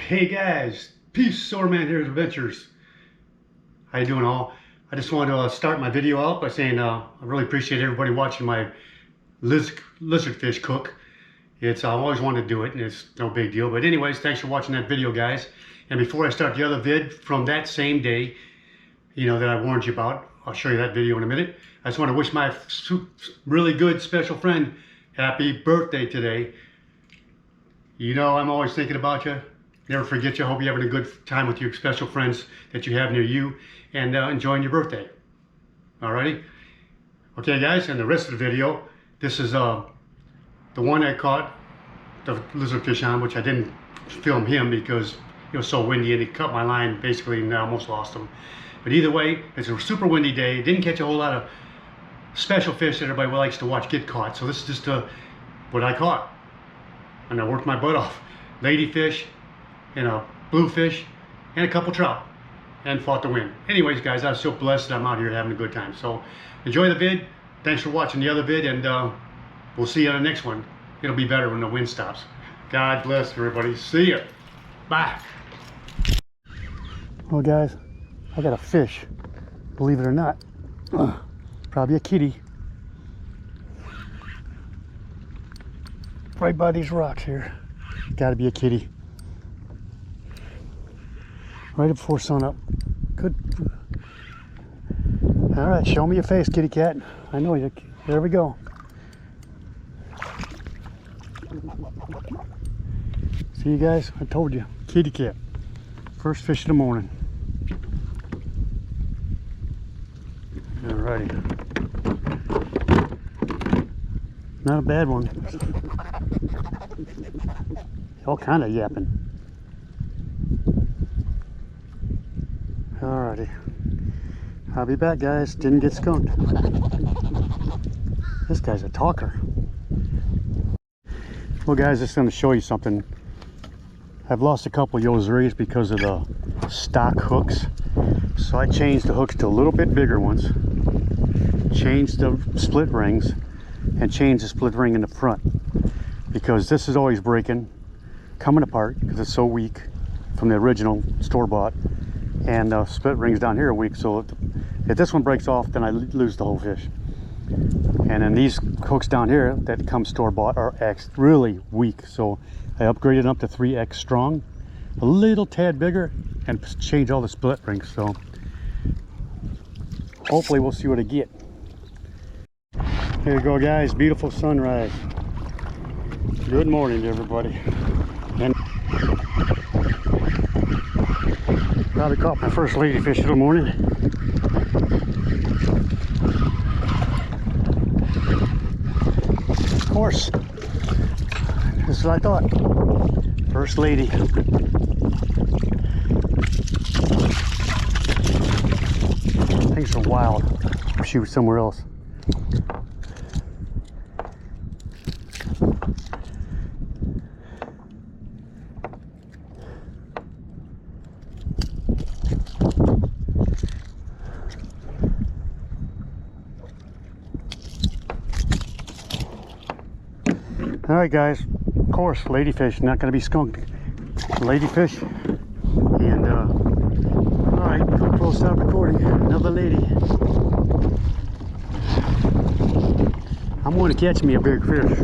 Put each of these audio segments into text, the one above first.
Hey guys, Peace, Soarman Here's Adventures. How you doing all? I just wanted to start my video out by saying I really appreciate everybody watching my lizard fish cook. I always wanted to do it and it's no big deal. But anyways, thanks for watching that video, guys. And before I start the other vid from that same day, that I warned you about, I'll show you that video in a minute. I just want to wish my really good special friend happy birthday today. I'm always thinking about you. Never forget you. Hope you're having a good time with your special friends that you have near you and enjoying your birthday. Alrighty? Okay guys, and the rest of the video, this is the one I caught the lizard fish on, which I didn't film him because it was so windy and he cut my line basically and I almost lost him. But either way, it's a super windy day. Didn't catch a whole lot of special fish that everybody likes to watch get caught. So this is just what I caught. And I worked my butt off. Ladyfish, and a bluefish, and a couple trout, and fought the wind. Anyways, guys, I was so blessed that I'm out here having a good time. So enjoy the vid. Thanks for watching the other vid, and we'll see you on the next one. It'll be better when the wind stops. God bless everybody. See ya. Bye. Well, guys, I got a fish. Believe it or not, probably a kitty. Right by these rocks here. Got to be a kitty. Right before sunup. Good. All right, show me your face, kitty cat. I know you. There we go. See you guys? I told you. Kitty cat. First fish of the morning. All righty. Not a bad one. All kind of yapping. Alrighty. I'll be back, guys. Didn't get skunked. This guy's a talker. Well, guys, just going to show you something. I've lost a couple Yoseries because of the stock hooks. So I changed the hooks to a little bit bigger ones. Changed the split rings. And changed the split ring in the front. Because this is always breaking. Coming apart because it's so weak from the original store-bought. And split rings down here are weak, so if this one breaks off, then I lose the whole fish. And then these hooks down here that come store-bought are really weak, so I upgraded them up to 3X strong, a little tad bigger, and change all the split rings. So hopefully we'll see what I get. Here you go, guys. Beautiful sunrise. Good morning to everybody. And probably caught my first ladyfish of the morning. Of course, this is what I thought. First lady. Things are wild. I'll shoot somewhere else. All right, guys, of course, ladyfish, not going to be skunked. Ladyfish, and all right, GoPro, stop recording. Another lady. I'm going to catch me a big fish.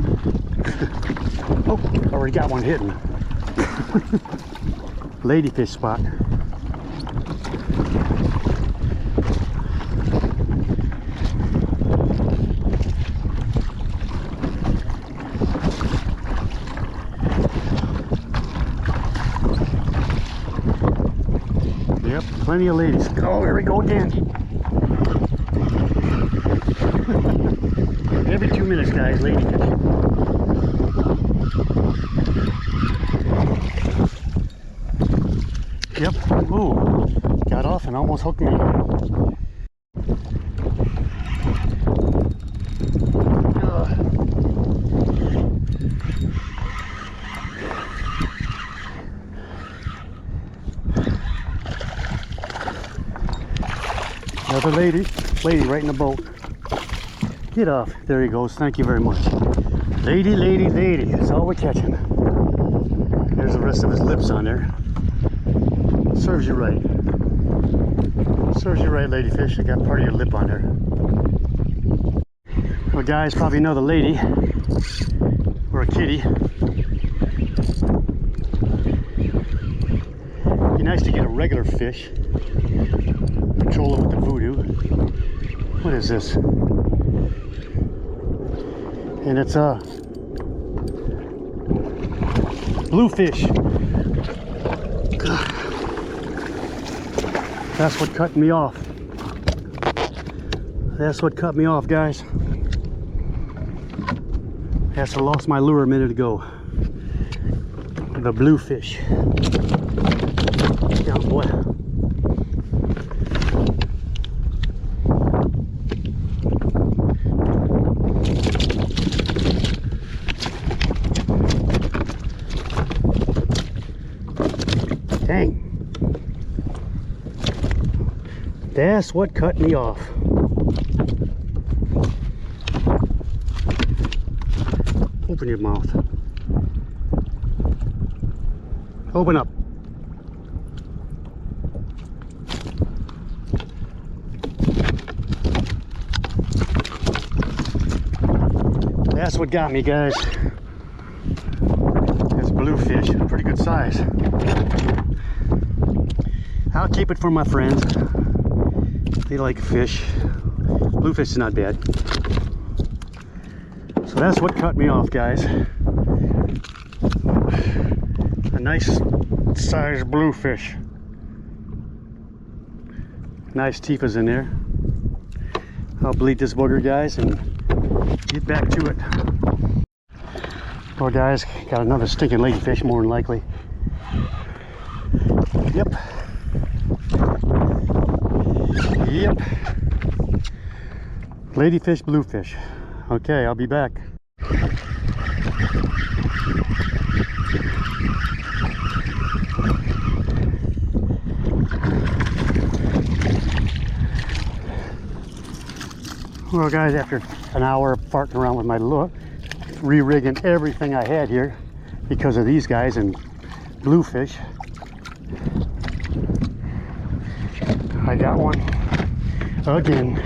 Oh, already got one hitting. Ladyfish spot. Yep, plenty of ladies. Oh, here we go again. Every 2 minutes, guys, ladyfish. Yep. Ooh, got off and almost hooked me. Another lady right in the boat. Get off. There he goes. Thank you very much. Lady. That's all we're catching. There's the rest of his lips on there. Serves you right. Serves you right, ladyfish. I got part of your lip on there. Well, guys probably know the lady or a kitty. Be nice to get a regular fish. Control it with the voodoo. What is this? And it's a bluefish. That's what cut me off. That's what cut me off, guys. Yes, I lost my lure a minute ago. The bluefish. Get down, boy. Dang. That's what cut me off. Open your mouth. Open up. That's what got me, guys. This bluefish, pretty good size. I'll keep it for my friends. They like fish. Bluefish is not bad. So that's what cut me off, guys. A nice sized bluefish. Nice teefa's in there. I'll bleed this booger, guys, and get back to it. Well, guys, got another stinking ladyfish, more than likely. Yep. Yep. Ladyfish, bluefish. Okay, I'll be back. Well, guys, after an hour farting around with my lure, re-rigging everything I had here because of these guys and bluefish, I got one again.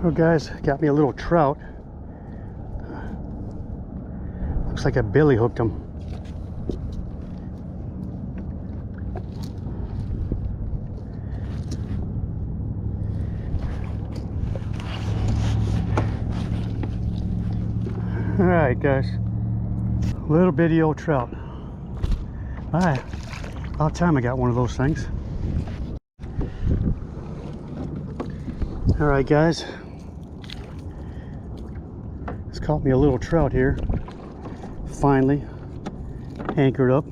Well, guys, got me a little trout. Looks like I billy hooked him. All right, guys, little bitty old trout. All right, about time I got one of those things. All right, guys, it's caught me a little trout here. Finally anchored up.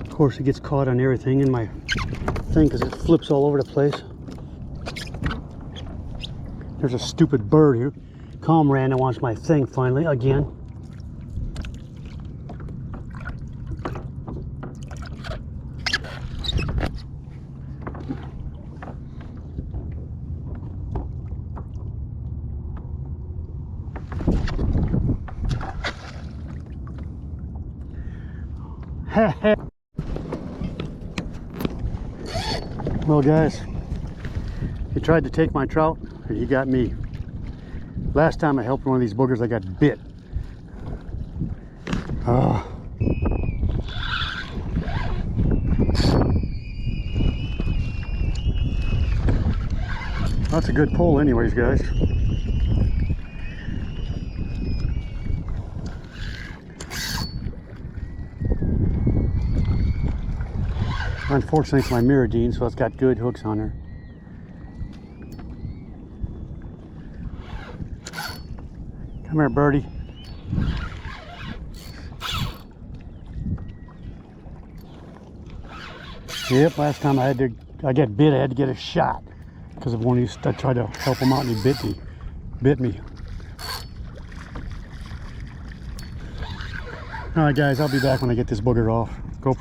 Of course, it gets caught on everything in my thing because it flips all over the place. There's a stupid bird here. Comrade that wants my thing finally again. Well, guys, he tried to take my trout and he got me. Last time I helped one of these boogers, I got bit. That's a good pull anyways, guys. Unfortunately, it's my Miradine, so it's got good hooks on her. Come here, birdie. Yep, last time I got bit, I had to get a shot because of one of these. I tried to help him out and he bit me. All right, guys, I'll be back when I get this booger off. Go.